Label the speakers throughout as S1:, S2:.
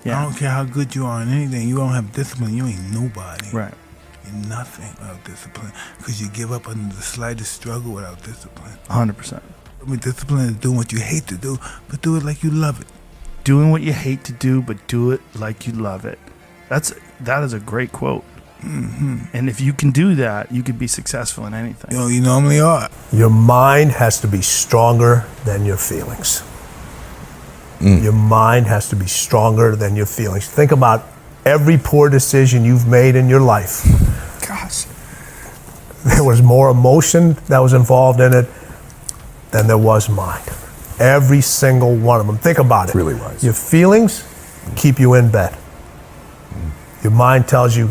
S1: Yeah.
S2: I don't care how good you are in anything. You don't have discipline. You ain't nobody.
S1: Right.
S2: You're nothing without discipline. Because you give up under the slightest struggle without discipline.
S1: 100%.
S2: I mean, discipline is doing what you hate to do, but do it like you love it.
S1: Doing what you hate to do, but do it like you love it. That is a great quote.
S2: Mm-hmm.
S1: And if you can do that, you can be successful in anything.
S2: You normally are.
S3: Your mind has to be stronger than your feelings. Your mind has to be stronger than your feelings. Think about every poor decision you've made in your life.
S1: Gosh.
S3: There was more emotion that was involved in it than there was mind. Every single one of them. Think about it.
S4: Really was.
S3: Your feelings keep you in bed. Your mind tells you,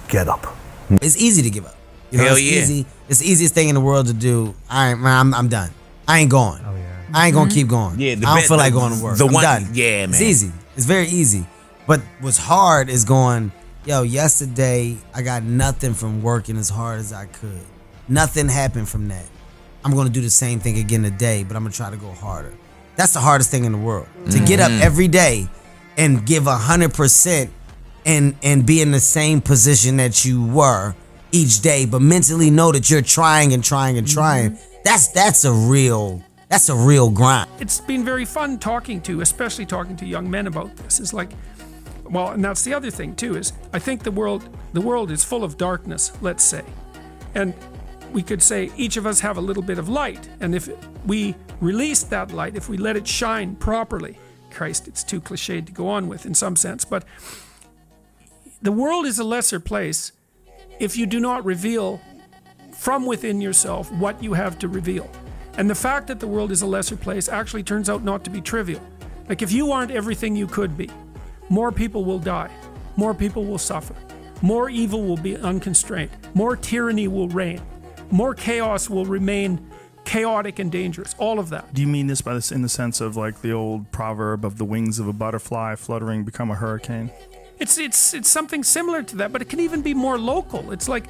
S3: get up.
S5: It's easy to give up. You know,
S6: Hell
S5: it's
S6: yeah.
S5: easy. It's the easiest thing in the world to do. I'm done. I ain't going.
S7: Oh, yeah.
S5: I ain't gonna keep going.
S6: Yeah,
S5: I don't feel like going to work. I'm done.
S6: Yeah, man.
S5: It's easy. It's very easy. But what's hard is going, yesterday I got nothing from working as hard as I could. Nothing happened from that. I'm gonna do the same thing again today, but I'm gonna try to go harder. That's the hardest thing in the world. To get up every day and give 100% and be in the same position that you were each day, but mentally know that you're trying and trying and trying. That's a real grind.
S8: It's been very fun especially talking to young men about this. It's like, well, and that's the other thing too, is I think the world is full of darkness, let's say. And we could say each of us have a little bit of light. And if we release that light, if we let it shine properly, Christ, it's too cliched to go on with in some sense, but the world is a lesser place if you do not reveal from within yourself what you have to reveal. And the fact that the world is a lesser place actually turns out not to be trivial. Like if you aren't everything you could be, more people will die, more people will suffer, more evil will be unconstrained, more tyranny will reign, more chaos will remain chaotic and dangerous, all of that.
S1: Do you mean this in the sense of like the old proverb of the wings of a butterfly fluttering become a hurricane?
S8: It's something similar to that, but it can even be more local. It's like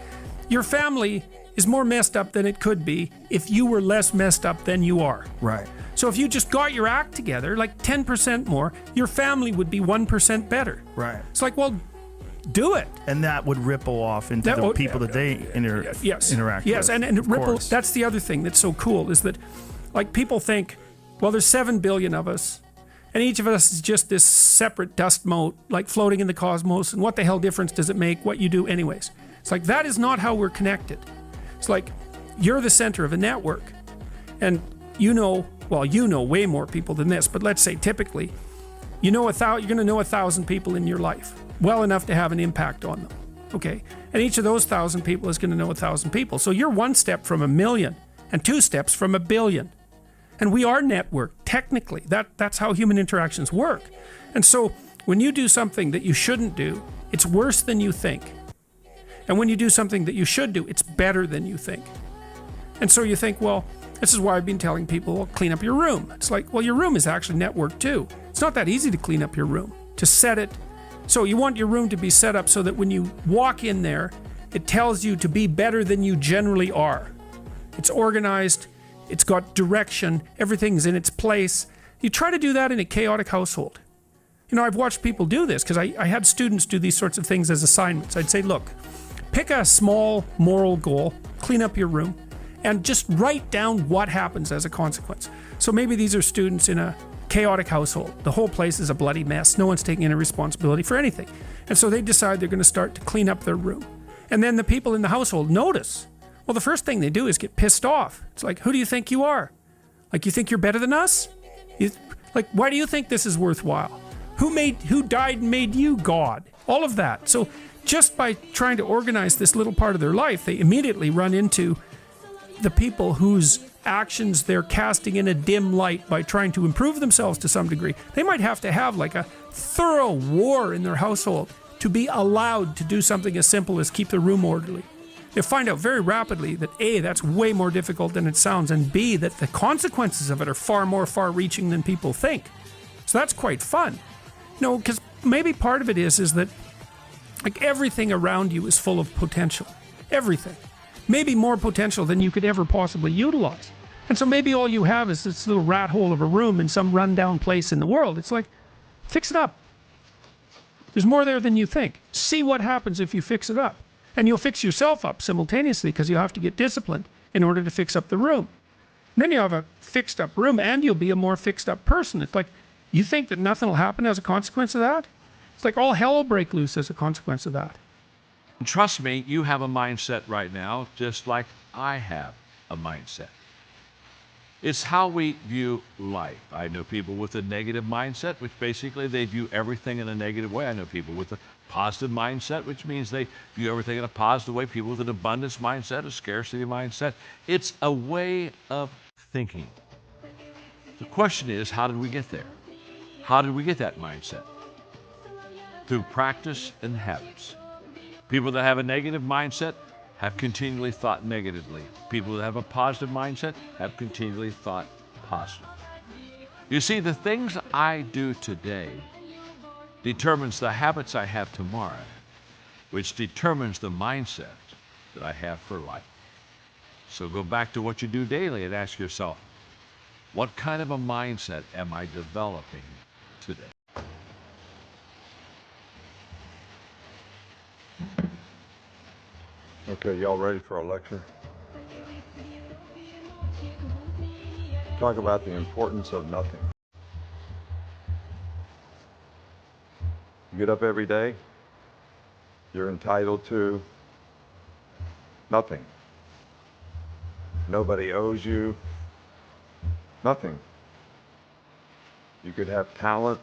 S8: your family is more messed up than it could be if you were less messed up than you are.
S1: Right.
S8: So if you just got your act together, like 10% more, your family would be 1% better.
S1: Right.
S8: It's like, well, do it.
S1: And that would ripple off into the people that they interact with.
S8: Yes, and ripple, that's the other thing that's so cool, is that like people think, well, there's 7 billion of us, and each of us is just this separate dust mote, like floating in the cosmos, and what the hell difference does it make what you do anyways? It's like, that is not how we're connected. It's like, you're the center of a network, and you know way more people than this, but let's say typically, you're going to know 1,000 people in your life, well enough to have an impact on them, okay? And each of those 1,000 people is going to know 1,000 people. So you're one step from 1 million, and 2 steps from 1 billion. And we are networked, technically. That's how human interactions work. And so when you do something that you shouldn't do, it's worse than you think. And when you do something that you should do, it's better than you think. And so you think, well, this is why I've been telling people, well, clean up your room. It's like, well, your room is actually networked too. It's not that easy to clean up your room, to set it. So you want your room to be set up so that when you walk in there, it tells you to be better than you generally are. It's organized, it's got direction, everything's in its place. You try to do that in a chaotic household. You know, I've watched people do this because I had students do these sorts of things as assignments. I'd say, look, pick a small moral goal, clean up your room, and just write down what happens as a consequence. So maybe these are students in a chaotic household. The whole place is a bloody mess. No one's taking any responsibility for anything. And so they decide they're going to start to clean up their room. And then the people in the household notice. Well, the first thing they do is get pissed off. It's like, who do you think you are? Like, you think you're better than us? Like, why do you think this is worthwhile? Who died and made you God? All of that. So just by trying to organize this little part of their life, they immediately run into the people whose actions they're casting in a dim light by trying to improve themselves to some degree. They might have to have like a thorough war in their household to be allowed to do something as simple as keep the room orderly. They find out very rapidly that A, that's way more difficult than it sounds, and B, that the consequences of it are far more far-reaching than people think. So that's quite fun. You know, because maybe part of it is that like everything around you is full of potential. Everything. Maybe more potential than you could ever possibly utilize. And so maybe all you have is this little rat hole of a room in some rundown place in the world. It's like, fix it up. There's more there than you think. See what happens if you fix it up. And you'll fix yourself up simultaneously because you have to get disciplined in order to fix up the room. And then you have a fixed up room and you'll be a more fixed up person. It's like, you think that nothing will happen as a consequence of that? It's like all hell will break loose as a consequence of that.
S4: Trust me, you have a mindset right now, just like I have a mindset. It's how we view life. I know people with a negative mindset, which basically they view everything in a negative way. I know people with a positive mindset, which means they view everything in a positive way. People with an abundance mindset, a scarcity mindset. It's a way of thinking. The question is, how did we get there? How did we get that mindset? Through practice and habits. People that have a negative mindset have continually thought negatively. People that have a positive mindset have continually thought positive. You see, the things I do today determines the habits I have tomorrow, which determines the mindset that I have for life. So go back to what you do daily and ask yourself, what kind of a mindset am I developing today?
S6: Okay, y'all ready for a lecture? Talk about the importance of nothing. You get up every day, you're entitled to nothing. Nobody owes you nothing. You could have talent,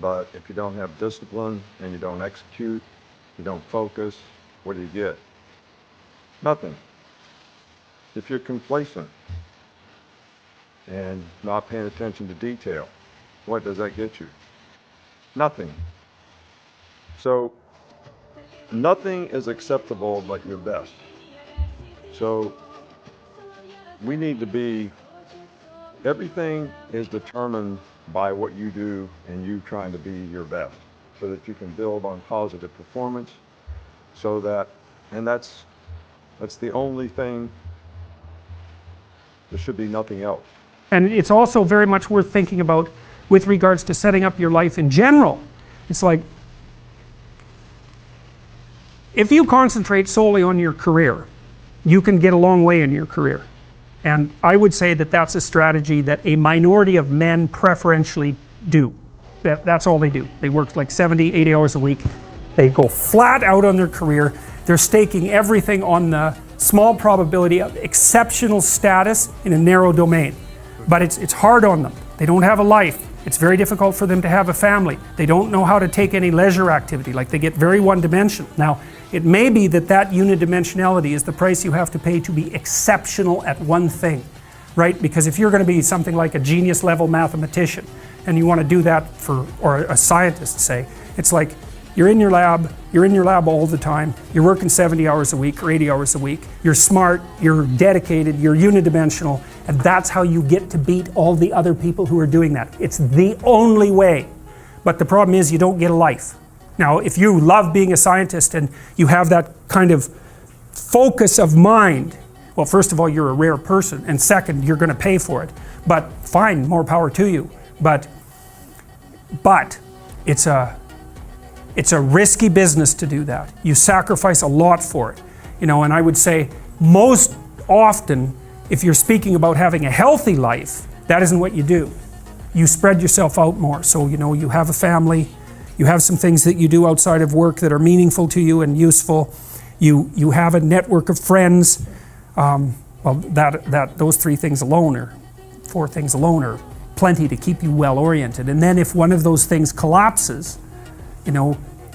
S6: but if you don't have discipline and you don't execute, you don't focus, what do you get? Nothing. If you're complacent and not paying attention to detail, what does that get you? Nothing. So nothing is acceptable but your best. So we need to be, everything is determined by what you do and you trying to be your best so that you can build on positive performance. So that, and that's the only thing, there should be nothing else.
S8: And it's also very much worth thinking about with regards to setting up your life in general. It's like, if you concentrate solely on your career, you can get a long way in your career. And I would say that that's a strategy that a minority of men preferentially do. That's all they do. They work like 70, 80 hours a week. They go flat out on their career. They're staking everything on the small probability of exceptional status in a narrow domain. But it's hard on them. They don't have a life. It's very difficult for them to have a family. They don't know how to take any leisure activity. Like, they get very one-dimensional. Now, it may be that unidimensionality is the price you have to pay to be exceptional at one thing, right? Because if you're going to be something like a genius level mathematician and you want to do that or a scientist, say, it's like, you're in your lab all the time, you're working 70 hours a week or 80 hours a week, you're smart, you're dedicated, you're unidimensional, and that's how you get to beat all the other people who are doing that. It's the only way. But the problem is you don't get a life. Now, if you love being a scientist and you have that kind of focus of mind, well, first of all, you're a rare person, and second, you're going to pay for it. But fine, more power to you. But it's a risky business to do that. You sacrifice a lot for it. And I would say most often, if you're speaking about having a healthy life, that isn't what you do. You spread yourself out more. So, you have a family, you have some things that you do outside of work that are meaningful to you and useful. You have a network of friends. Those 3 things alone, or 4 things alone, are plenty to keep you well oriented. And then if one of those things collapses,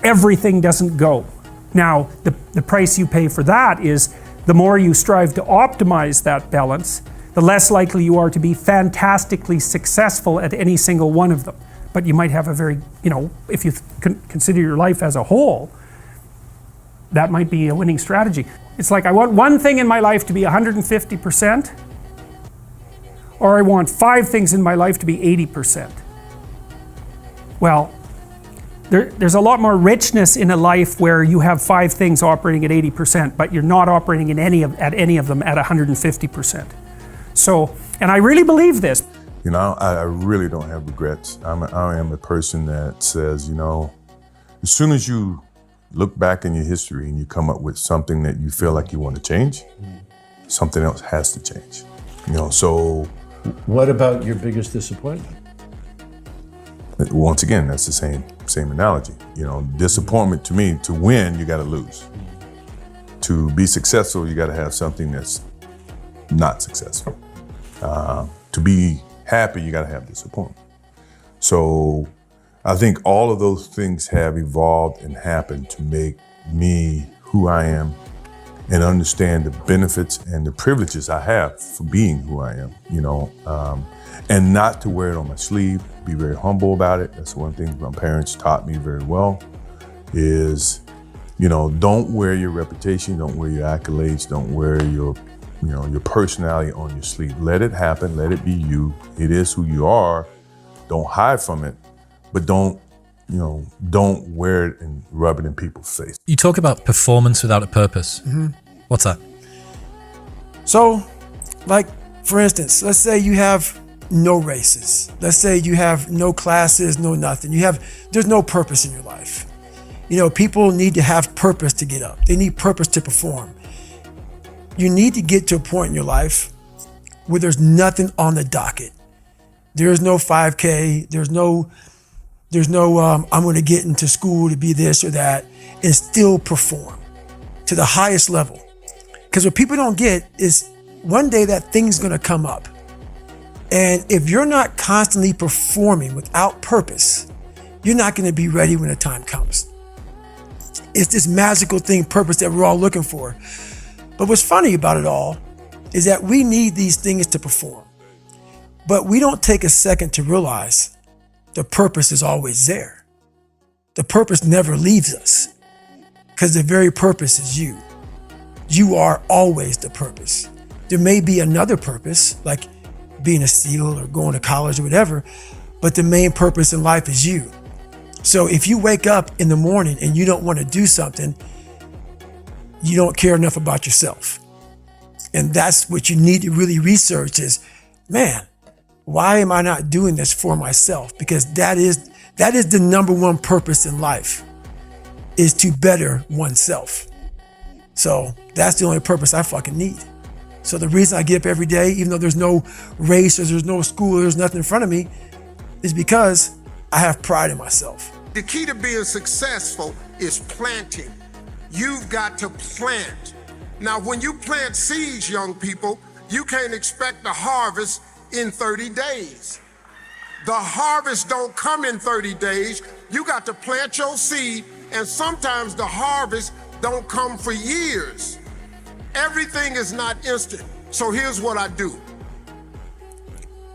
S8: everything doesn't go. Now, the price you pay for that is the more you strive to optimize that balance, the less likely you are to be fantastically successful at any single one of them. But you might have a very, if you consider your life as a whole, that might be a winning strategy. It's like, I want one thing in my life to be 150%, or I want 5 things in my life to be 80%. Well, there's a lot more richness in a life where you have 5 things operating at 80%, but you're not operating at any of them at 150%. So, and I really believe this.
S7: I really don't have regrets. I am a person that says, as soon as you look back in your history and you come up with something that you feel like you want to change, something else has to change. So
S9: What about your biggest disappointment?
S7: once again, that's the same analogy. Disappointment to me, to win, you got to lose. To be successful, you got to have something that's not successful. To be happy, you got to have disappointment. So I think all of those things have evolved and happened to make me who I am and understand the benefits and the privileges I have for being who I am, and not to wear it on my sleeve, be very humble about it. That's one thing my parents taught me very well is, don't wear your reputation, don't wear your accolades, don't wear your personality on your sleeve. Let it happen, let it be you. It is who you are. Don't hide from it, but don't wear it and rub it in people's face.
S10: You talk about performance without a purpose. What's that?
S11: So, like, for instance, let's say you have no races. Let's say you have no classes, no nothing. There's no purpose in your life. People need to have purpose to get up. They need purpose to perform. You need to get to a point in your life where there's nothing on the docket. There's no 5K. There's no I'm going to get into school to be this or that and still perform to the highest level. Because what people don't get is one day that thing's going to come up. And if you're not constantly performing without purpose, you're not going to be ready when the time comes. It's this magical thing, purpose, that we're all looking for. But what's funny about it all is that we need these things to perform. But we don't take a second to realize the purpose is always there. The purpose never leaves us because the very purpose is you. You are always the purpose. There may be another purpose, like being a SEAL or going to college or whatever, but the main purpose in life is you. So if you wake up in the morning and you don't want to do something, you don't care enough about yourself. And that's what you need to really research is, man, why am I not doing this for myself? Because that is the number one purpose in life, is to better oneself. So that's the only purpose I fucking need. So the reason I get up every day, even though there's no race or there's no school, there's nothing in front of me, is because I have pride in myself.
S12: The key to being successful is planting. You've got to plant. Now, when you plant seeds, young people, you can't expect the harvest in 30 days. The harvest don't come in 30 days. You got to plant your seed, and sometimes the harvest don't come for years. Everything is not instant. So here's what I do.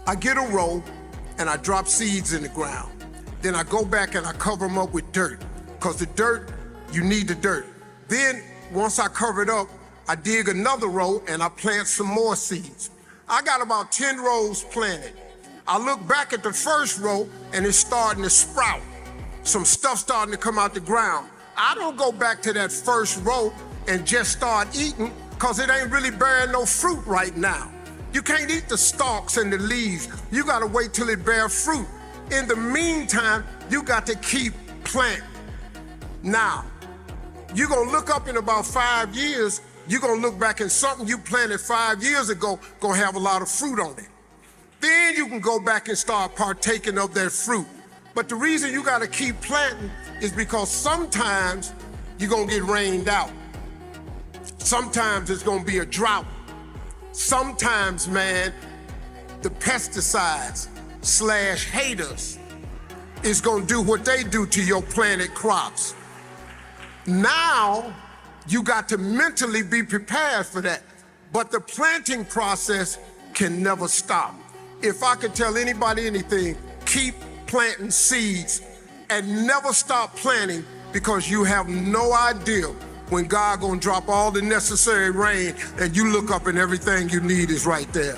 S12: I get a row and I drop seeds in the ground. Then I go back and I cover them up with dirt, because the dirt, you need the dirt. Then once I cover it up, I dig another row and I plant some more seeds. I got about 10 rows planted. I look back at the first row and it's starting to sprout. Some stuff starting to come out the ground. I don't go back to that first row and just start eating, because it ain't really bearing no fruit right now. You can't eat the stalks and the leaves. You gotta wait till it bear fruit. In the meantime, you got to keep planting. Now, you're gonna look up in about 5 years, you're gonna look back and something you planted 5 years ago gonna have a lot of fruit on it. Then you can go back and start partaking of that fruit. But the reason you gotta keep planting is because sometimes you're gonna get rained out. Sometimes it's gonna be a drought. Sometimes, man, the pesticides / haters is gonna do what they do to your planted crops. Now, you got to mentally be prepared for that. But the planting process can never stop. If I could tell anybody anything, keep planting seeds and never stop planting, because you have no idea when God gonna drop all the necessary rain and you look up and everything you need is right there.